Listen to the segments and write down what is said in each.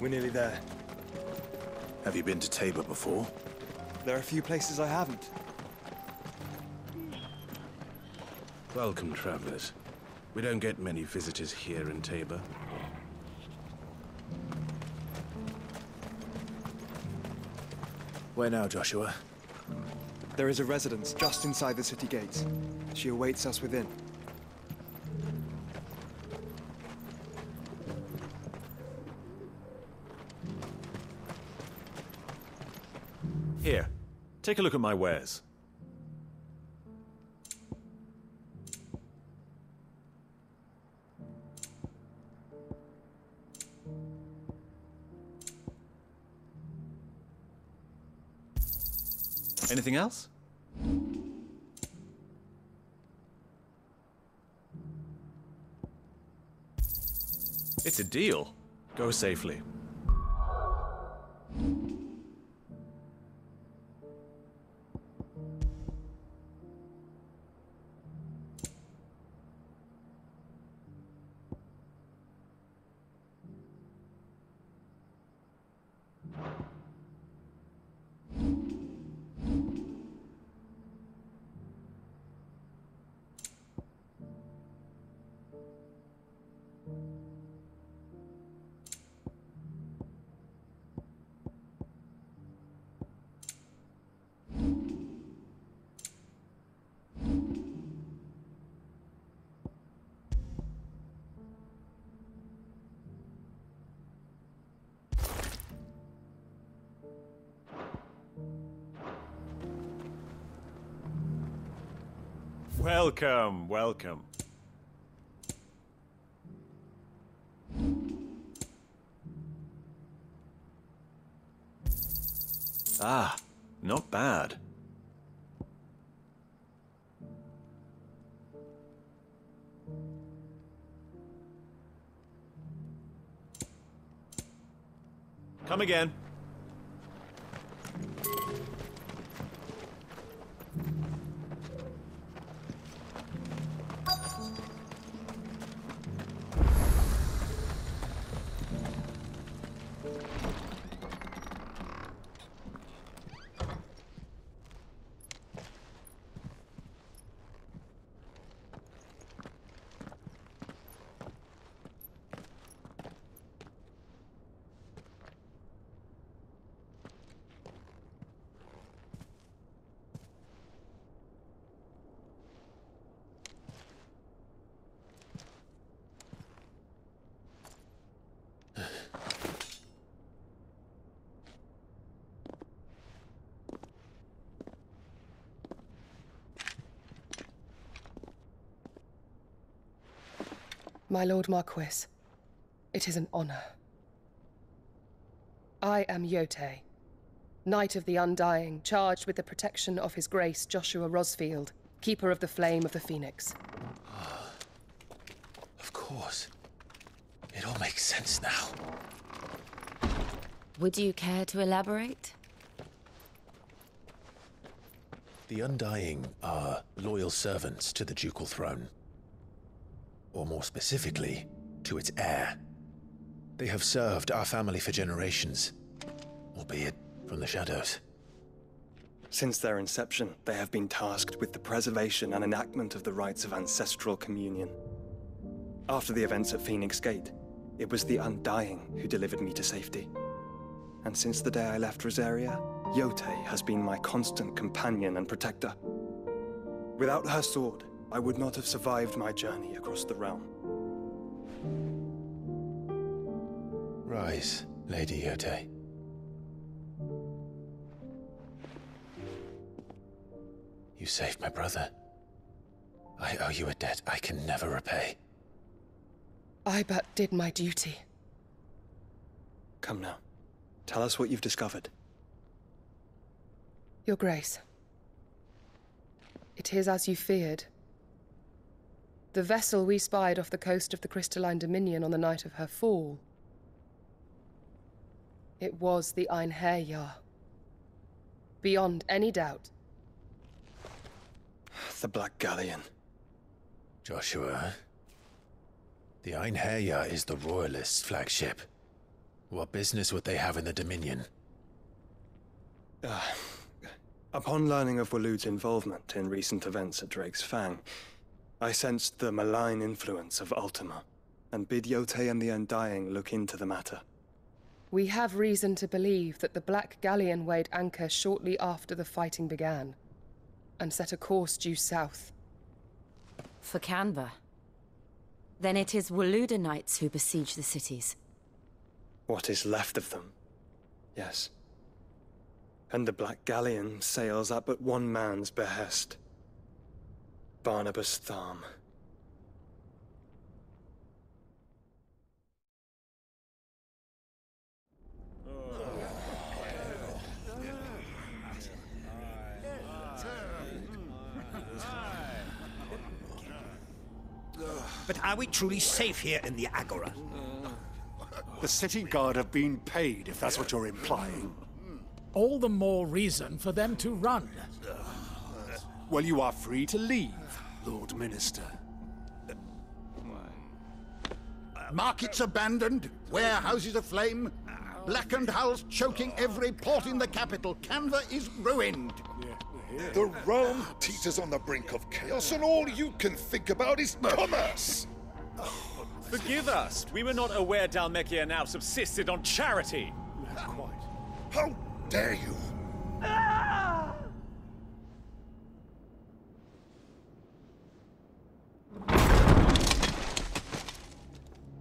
We're nearly there. Have you been to Tabor before? There are a few places I haven't. Welcome, travelers. We don't get many visitors here in Tabor. Where now, Joshua? There is a residence just inside the city gates. She awaits us within. Here, take a look at my wares. Anything else? It's a deal. Go safely. Welcome, welcome. Ah, not bad. Come again. My Lord Marquis, it is an honor. I am Yote, Knight of the Undying, charged with the protection of His Grace Joshua Rosfield, Keeper of the Flame of the Phoenix. Of course. It all makes sense now. Would you care to elaborate? The Undying are loyal servants to the ducal throne. Or more specifically, to its heir. They have served our family for generations, albeit from the shadows. Since their inception, they have been tasked with the preservation and enactment of the rites of ancestral communion. After the events at Phoenix Gate, it was the Undying who delivered me to safety. And since the day I left Rosaria, Yote has been my constant companion and protector. Without her sword, I would not have survived my journey across the realm. Rise, Lady Yote. You saved my brother. I owe you a debt I can never repay. I but did my duty. Come now. Tell us what you've discovered. Your Grace. It is as you feared. The vessel we spied off the coast of the Crystalline Dominion on the night of her fall. It was the Einherjar. Beyond any doubt. The Black Galleon. Joshua, the Einherjar is the Royalists' flagship. What business would they have in the Dominion? Upon learning of Waloed's involvement in recent events at Drake's Fang, I sensed the malign influence of Ultima, and bid Yotei and the Undying look into the matter. We have reason to believe that the Black Galleon weighed anchor shortly after the fighting began, and set a course due south. For Canva. Then it is Waloeda knights who besiege the cities. What is left of them? Yes. And the Black Galleon sails at but one man's behest. Barnabas Tharm. But are we truly safe here in the Agora? The city guard have been paid, if that's what you're implying. All the more reason for them to run. Well, you are free to leave, Lord Minister. Markets abandoned, warehouses aflame, blackened hulls choking every port in the capital. Canva is ruined. The realm teeters on the brink of chaos, and all you can think about is commerce! Forgive us. We were not aware Dhalmekia now subsisted on charity. Quite. How dare you!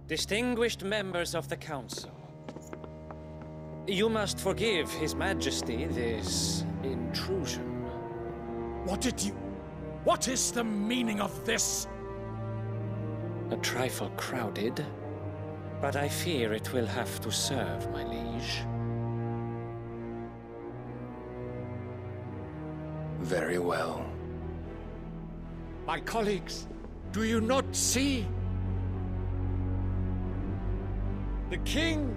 Distinguished members of the Council, you must forgive His Majesty this intrusion. What is the meaning of this? A trifle crowded, but I fear it will have to serve, my liege. Very well. My colleagues, do you not see? The King,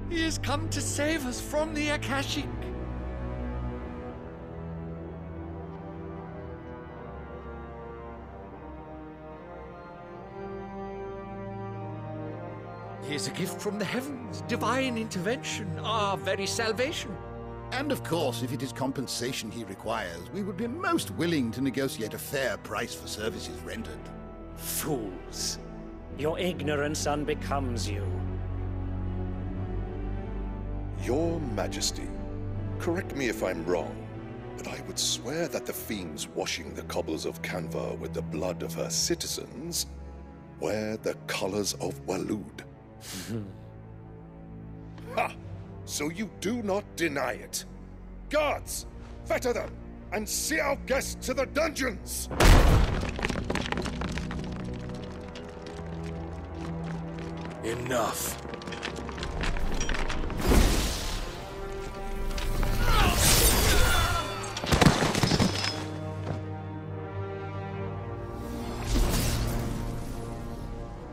he has come to save us from the Akashic. He is a gift from the heavens, divine intervention, our very salvation. And of course, if it is compensation he requires, we would be most willing to negotiate a fair price for services rendered. Fools. Your ignorance unbecomes you. Your Majesty, correct me if I'm wrong, but I would swear that the fiends washing the cobbles of Canva with the blood of her citizens wear the colors of Waloed. Ha! So you do not deny it. Guards, fetter them, and see our guests to the dungeons! Enough.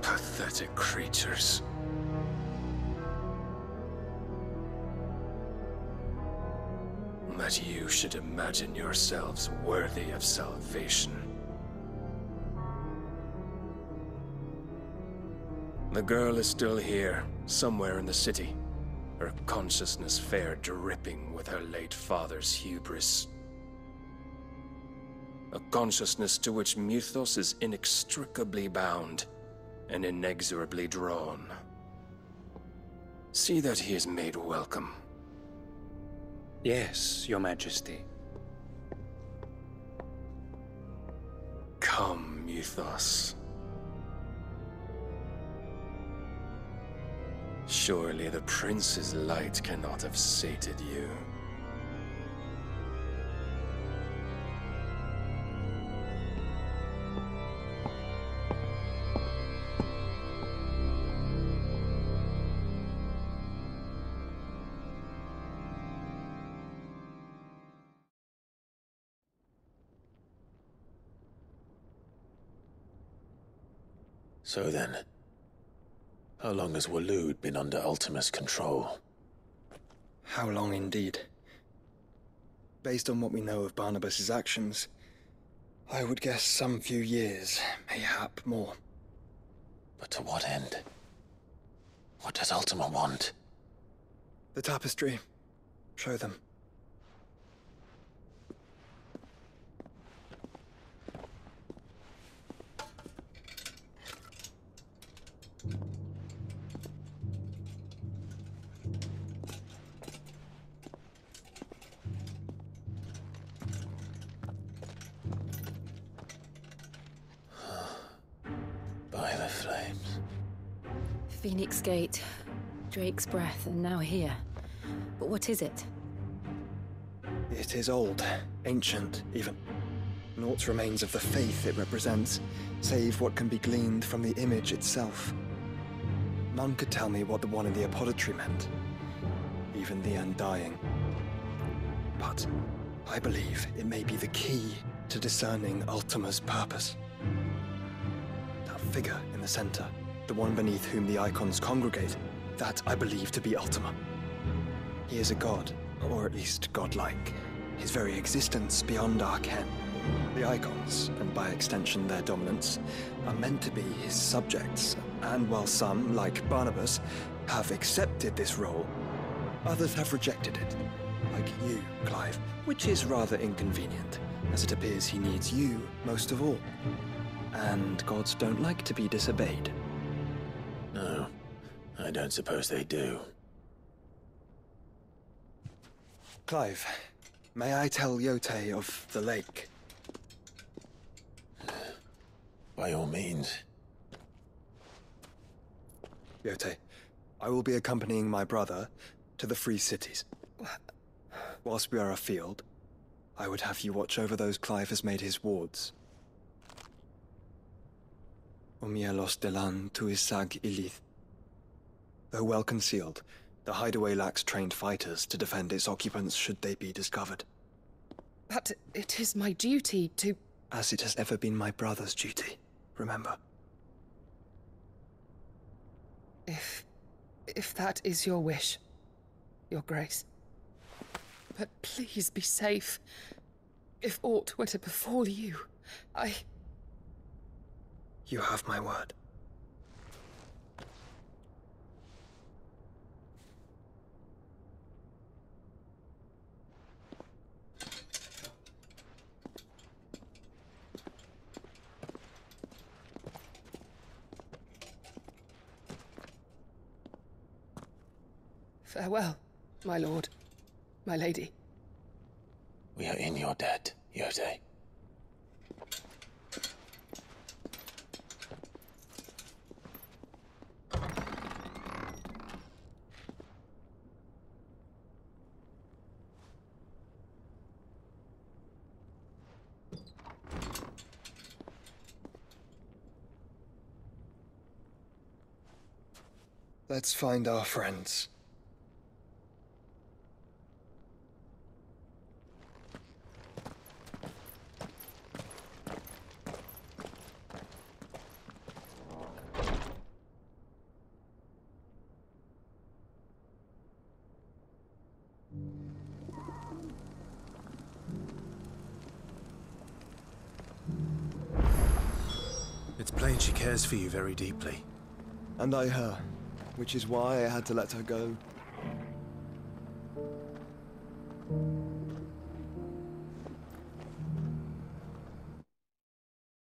Pathetic creatures. That you should imagine yourselves worthy of salvation. The girl is still here, somewhere in the city, her consciousness fair dripping with her late father's hubris. A consciousness to which Mythos is inextricably bound and inexorably drawn. See that he is made welcome. Yes, Your Majesty. Come, Mythos. Surely the prince's light cannot have sated you. So then, how long has Waloed been under Ultima's control? How long indeed? Based on what we know of Barnabas's actions, I would guess some few years, mayhap more. But to what end? What does Ultima want? The tapestry. Show them. By the flames. Phoenix Gate, Drake's Breath, and now here. But what is it? It is old, ancient, even. Naught remains of the faith it represents, save what can be gleaned from the image itself. None could tell me what the one in the apothecary meant, even the Undying. But I believe it may be the key to discerning Ultima's purpose. That figure in the center, the one beneath whom the icons congregate, that I believe to be Ultima. He is a god, or at least godlike, his very existence beyond our ken. The icons, and by extension their dominants, are meant to be his subjects, and while some, like Barnabas, have accepted this role, others have rejected it, like you, Clive, which is rather inconvenient, as it appears he needs you most of all. And gods don't like to be disobeyed. No, I don't suppose they do. Clive, may I tell Yote of the lake? By all means. Yote, I will be accompanying my brother to the Free Cities. Whilst we are afield, I would have you watch over those Clive has made his wards. Umielos delan tuisag ilith. Though well concealed, the hideaway lacks trained fighters to defend its occupants should they be discovered. But it is my duty to... As it has ever been my brother's duty, remember. If that is your wish, Your Grace. But please be safe. If aught were to befall you, You have my word. Farewell, my lord, my lady. We are in your debt, Yote. Let's find our friends. It's plain she cares for you very deeply. And I her, which is why I had to let her go.